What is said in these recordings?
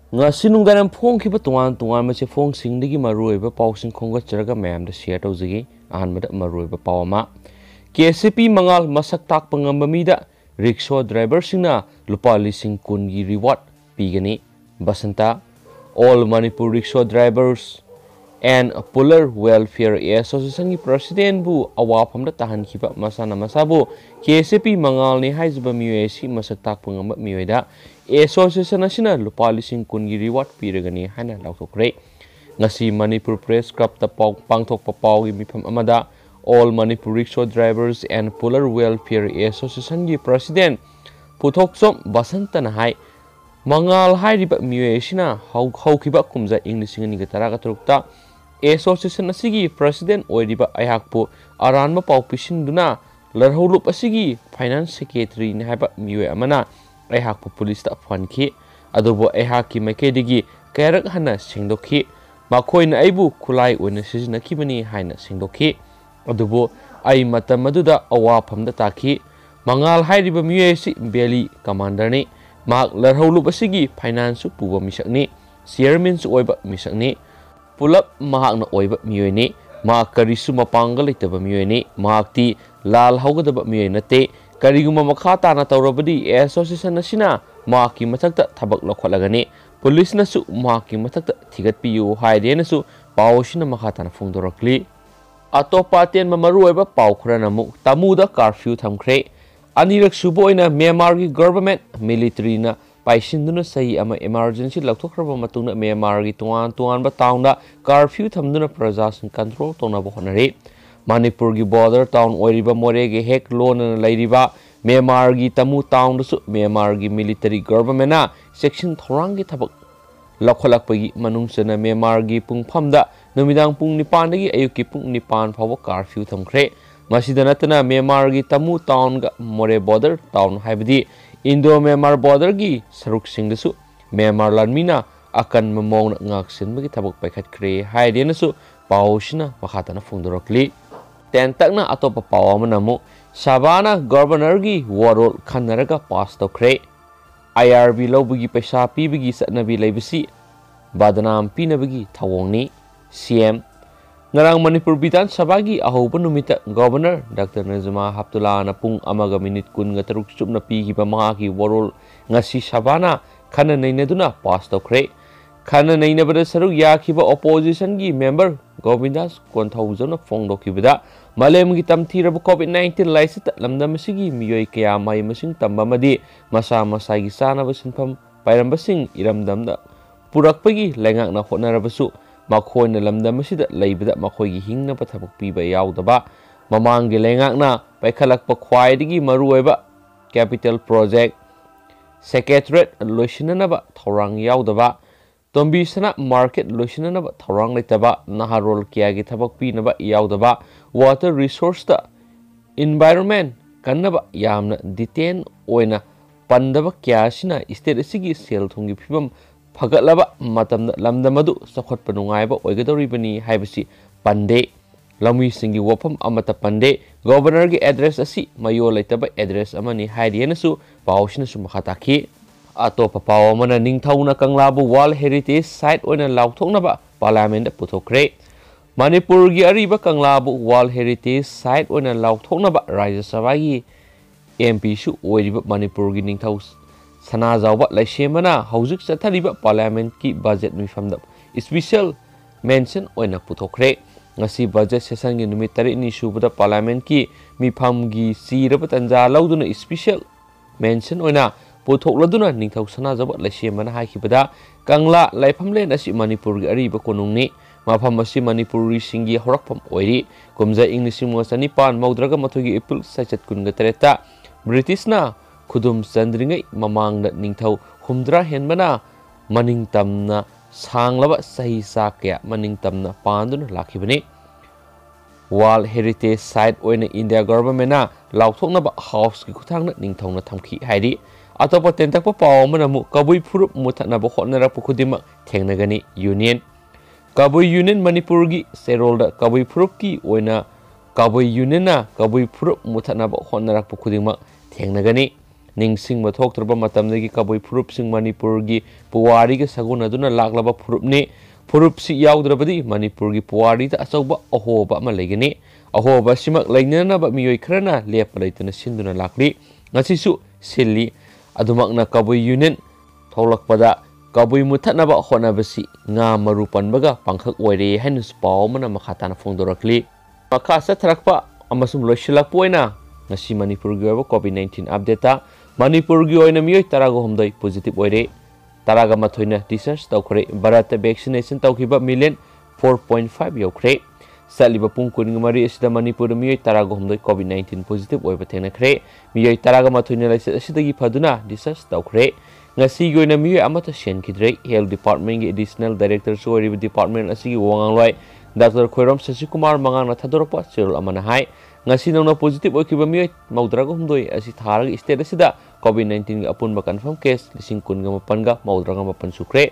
ngasi nungdaram phong khiba tungan ma che phong singdigi maruiba pausing khongatjaraga mayam da share tawjigi ahanmada maruiba pawama KCP mangal masak tak pangamba mida rickshaw driver singna lupa lising kun gi reward pigani basanta all Manipur rickshaw drivers and Puller Welfare Association ki president bu awapam da tahan khiba masana masabu KCP mangal ni haizba miwesi masak tak pangamba miweda Association asina lupa lising kun gi reward piragani hana lauthokre ngasi Manipur Press Club ta pangthok pa paw gi mifam amada all Manipur rickshaw drivers and Puller Welfare Association ki president puthoksom basantana hai mangal hairiba miwesina haukiba kumza English ni gatara gatrukta Association asigi president oiriba ayakpu aranma paw pisinduna larholup asigi finance secretary ni haiba miwe amana ayakpu police ta fanki adubo ayaki makedigi karak hana singdokhi makoina aibu kulai oina sizinakibani haina singdokhi adubo ai matamaduda awapamda takhi mangal hairiba miwesi beli commander ni mak larholup asigi finance puba misakni chairman su oiba misakni pulap mahakna oiba miyoini mak karisu mapanga leitaba miyoini makti lal haugadaba miyoini nate kariguma makhata na tawrabadi association asina maki mathakta thabak lokholagani police nasu maki mathakta thigatpiyu haidena pawsina makhata na phungdorakli atopaten mamaru oiba pawkhurana mu tamuda curfew thamkhre anirak suboina Myanmar gi government military na paisinduna sahi ama emergency lauthraba matungna Myanmar gi tuan ba taunda curfew thamduna prajasan control tona ba honare Manipur gi border town oiriba more gi hek lon na lairiba Myanmar gi tamu town su Myanmar gi military government na section thorang gi thabak lakholakpagi manungsana Myanmar gi pungphamda numidang pung 9 dagi ayuki pung 9 phawa curfew thamkhre masida natana Myanmar gi tamu town ga more border town haibdi Indo Myanmar border gi saruk singdasu Myanmar lanmina akan mamong ngak sinbagi tabak paikhat kre haidena su pawsina makhatana phungdorokli tentakna atopa pawamana mu Sabana governor gi warol khanaraga pass tokre IRB lobagi paisa pibagi satnabi leibasi badanam pinabagi thawongni CM ngarang Manipur Bidan Sabagi ahoba numita Governor Dr. Najma Haptullah na pung amaga minute kun nga taruk na pihi pa mga ki warol ngasi Sabana kana nainaduna pass tokre kana nainabada saruk yakiba opposition gi member Govindas Konthauzon na phong dokibada malem gi tamthiraba COVID-19 laisita lamdam sigi miyoy kaya may masing tambamadi masa gi sanaba sinpham pairambasing iramdamda purakpagi lengak na hotnarabasu makhoi lamdam asida leibada makhoi gi hingna pathabak piba yaudaba mamang gi lengakna paikhalakpa khwaidigi maruoiba capital project secretariat loisinanaba thorang yaudaba tombi sana market loisinanaba thorang leitaba naharol kya gi thabak pinaba yaudaba water resource ta environment kannaba yamna detain oina pandaba kya sina state asigi sel thungi phibam Pagatlaba matam lamdamadu sakhot panungaiba oigadoribani haibasi pande lamui singi wapam amata pande governor gi address asi mayo leitaba address amani haidienasu pawsinasu makhataki atopa pawamana ningthauna kanglabu wall heritage site oina lauthoknaba parliament puthokre Manipur gi ariba kanglabu wall heritage site oina lauthoknaba Rajya Sabha gi MP su oiriba Manipur gi ningthau Sana Zawba Laishemana Hauzik Sathariba Parliament ki budget mifamda special mention oina puthokre ngasi budget session gi numit 3 ni subada Parliament ki mifam gi siraba tanja lauduna special mention oina puthokladuna ningthau Sana Zawba Laishemana haikibada kangla laifamlen asi Manipur gi ariba konungni mafam asi Manipuri singi horakpam oiri kumza English mo sanipan maudraga mathogi April sachat kunga tereta British na Kudum Sandringai mamang na ningthaw humdra henbana maningtamna sanglaba sahi sakya maningtamna pandun lakibani Wall Heritage Site oina India government na lauthoknaba house ki kuthangna ningthawna thamki hairi atopa tentakpa pawamana mu kabui phurup muthanaba hotnarappu khudima thengnagani union kabui union Manipur gi serolda kabui phurup ki oina kabui union na kabui phurup muthanaba hotnarappu khudima thengnagani ningsingba thoktraba matamdagi kaboi phurupsing Manipurgi puwariga sagunaduna laklaba phurupni phurupsi yaudravadi Manipurgi puwari da achauba ahoba ama legani ahoba simak lainanaba miyoi khrana lepa leituna sinduna lakli ngasisu silli adumakna kaboi union tholakpada kaboi muthanaba honabasi nga maru panbaga pangkhak oire hainus paw mana makhatana phongdorakli makha satharakpa amasum loisilakpoina ngasi Manipurgi oiba COVID-19 update ta Manipurgi oina miyoi tarago homdoi positive oire taraga mathoina research tawkhre bharat vaccination tawkhiba million 4.5 yaukhre saliba pung kuningmari asida Manipur miyoi tarago homdoi COVID-19 positive oiba thengnakhre miyoi taraga mathoina laisa asidagi phaduna research tawkhre ngasi goina miyoi amata senkidre health department gi additional director soiri department asigi wangangloi Dr. Khoiram Sasikumar Mangana thadorpa chirul amana hai ngasi nongna positive oikiba miyoi maudrago homdoi asi tharag state asida COVID-19 gi apunba confirm case lising kunga mapanga maudraga mapan sukre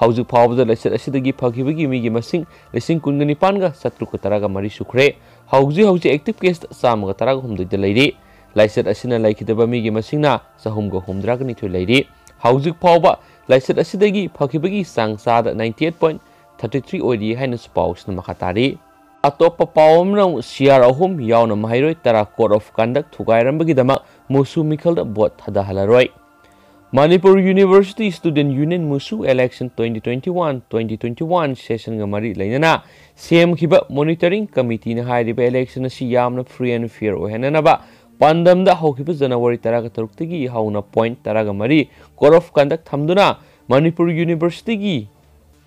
hauju phawbada laisat asidagi phagibagi migi masing lising kunga nipanga satruka taraga mari sukre hauji active case samaga taraga homdoi da leiri laisat asina laikidaba migi masingna sahumga homdraga ni thoi leiri hauju phawba laisat asidagi phagibagi sangsada 98.33 oidi haina spaus na makatari atopa pawamna siar ahum yauna mahairoi tara code of conduct thugairam dama musu mikhalda bot thada halaroi Manipur University Student Union musu election 2021 session ngamari lainana sem khiba monitoring committee na hairiba election si yamna free and fair ohenanaba pandamda hokhiba January taraga taruktagi hauna point taraga mari code of conduct thamduna Manipur University gi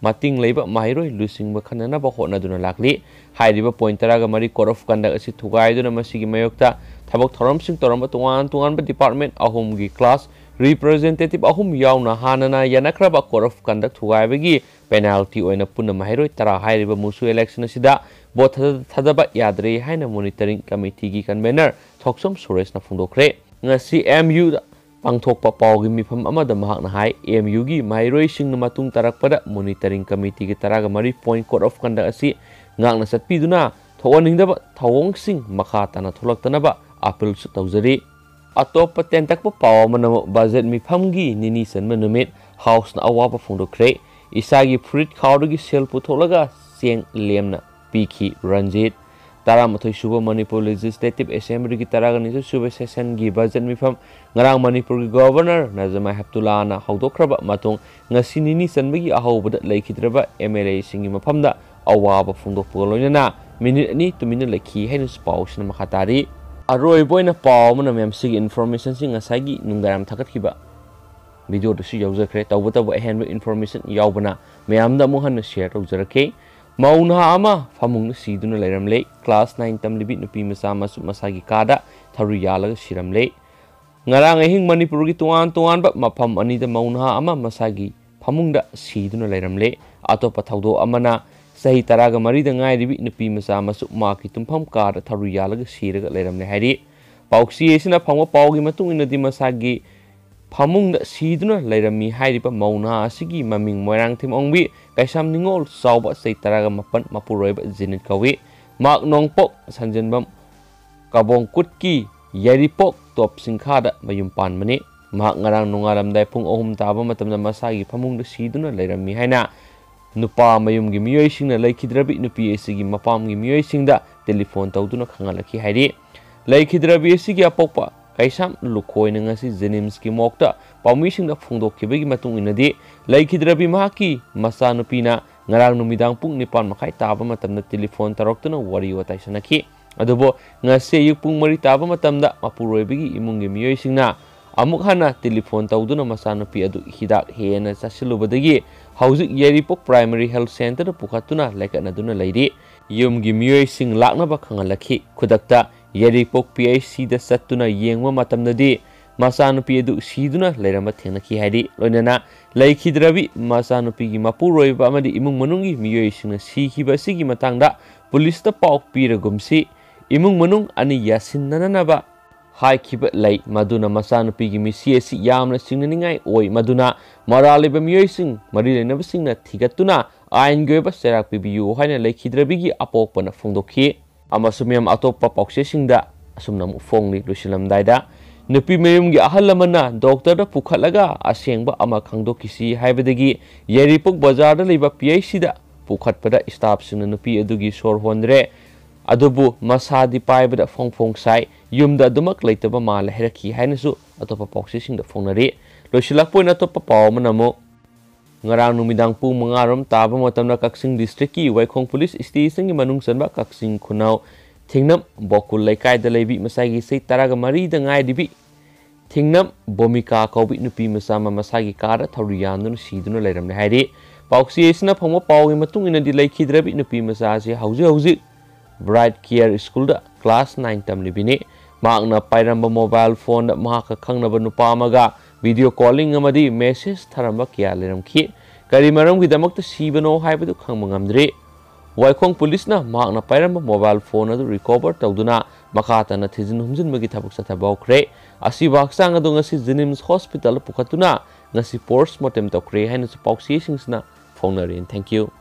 mating leiba mahairoi lusingba khananaba honaduna lakli hairiba point taraga mari code of conduct asi thugaiduna masigi mayokta thabak thoramsing toramba tungan department ahum gi class representative ahum yauna hanana yanakraba code of conduct thugaibagi penalty oina punna mahairoi tara hairiba musu election asida bot thadaba yadre haina monitoring committee gi convener thoksom suresh na phungdokre ngasi MU pangthokpa pawgi mifam amada mahakna hai MU gi mahairoi singna matung tarakpada monitoring committee gi taraga mari point code of conduct asi ngakna satpiduna thowaningdaba thawong sing makha tana tholaktanaba appeal su tawjari atop tentakpa pawamana budget mifamgi nini sanma numit house na awaba phungdokre isagi fruit khawdagi sel putholaga seng lemna pikhi ranjit Taramathoi Suba Manipur Legislative Assembly ki taraga nisu suba session gi budget mifam ngarang Manipur gi governor Najamai Heptullah na haudokraba matung ngasi nini sanbagi ahobada laikhidraba MLA singi mafamda awaba phungdokpa loinana minute ani tumina lekhi hainu spaus na makhatari aroi boina paw mana mem sig information sing ngasagi nungdaram thakatkiba video da su yawjakre tawbata wa hand information yawbana mayamda muhan share tawjarake mauna ama famung siduna leiramle class 9 tamlibi nupi masa masu masagi kada tharu yalaga siramle ngarang ehing Manipur gi tuan ba mafam ani da mauna ama masagi famungda siduna leiramle atopa thawdo amana sahi taraga mari da ngai ribi nupi masa masu maki tumpham kada tharu yalaga siraga leiramle hari pauksi esina phangwa pawgi matung inadi masagi famungda siduna leirami hairiba mauna asigi maming moirang thim ongbi kaisam ningol sauba sei taraga mapan mapuroiba jinit kawi mak nongpok sanjenbam kabong kutki yaripok top singkhada mayum panmani mak ngarang nungaram dai phung ohum taba matamna masagi famungda siduna leirami haina nupa mayum gi miyoi singna laikhidrabi nupi esigi mapam gi miyoi singda telephone tawduna khangalaki hairi laikhidrabi esigi apokpa kaisam lukhoi na ngasi Jenims ki mokta pawmising da phungdokkibagi matung inadi laikhidrabi mahaki masanupina ngarang numidang pung nipan makai taba matamna telephone taroktuna wari watai sanaki adubo ngase yuk pung mari taba matamda mapuroibagi imungi miyoi singna amuk hana telephone tawduna masanupi adu hidak hena sasilubadagi hauzik yaripok primary health center pukhatuna laikanaduna leiri yumgi miyoi sing laknaba khangalaki khudakta yaripok PIC da satuna yengwa matamnadi masanupi adu siduna leirama thenaki hairi loinana laikhidrabi masanupi gi mapuroiba amadi imung manungi miyoi singna sikhiba sigi matangda police ta paw piragumsi imung manung ani yasinanaba haikhiba lei maduna masanupi gi misi asi yamna singnaningai oi maduna maraliba miyoi sing mari leinaba singna thigatuna ain goiba serak pibiu haina laikhidrabi gi apokpana phungdokhi amasumyam atopa paukse singda asumna mu phongni lusilamdaida नुपी मयुमगी अहल अमना doctor पुखटलगा असेंबा अमा खंगदोकिसी हाइबदगी येरिपुक बाजार लेबा PHC दा पुखटपदा staff Singh नुपी अदुगी सोर होंद्रे अदुबु मसादी पाइबदा Phong साइ युमदा दुमक लेतबा माल हेरखी हाइनसु अतोपा पॉक्सी सिंह दा फोंगनरी लोसिलाकपोइन अतोपा पाव मनमो ngarang numidang pung mangarom taba matamna Kaksing district ki Waikong police station gi manung sanba Kaksing khunau thingnam bokul laikai da leibi masagi sei taraga mari da ngai dibi thingnam bomika kaubi nupi masama masagi kara thauriyamnu sidunu leiramne hairi pauksi esna phongma pawgi matung ina di laikhidrabi nupi masa se hauji bright care school da class 9 tamni bini magna pairamba mobile phone da mahaka khangnaba nupa amaga video calling amadi message tharamba kya leramkhi kari maram gi damakta sibano haibadu khangmangamdre Waikong police na magna pairamba mobile phone adu recover tawduna makata na thijin humjin magi thabuk satha bawkre asi baksang adu ngasi Jenims hospital pukhatuna ngasi postmortem tawkre haina su pauksi singsna phone rin thank you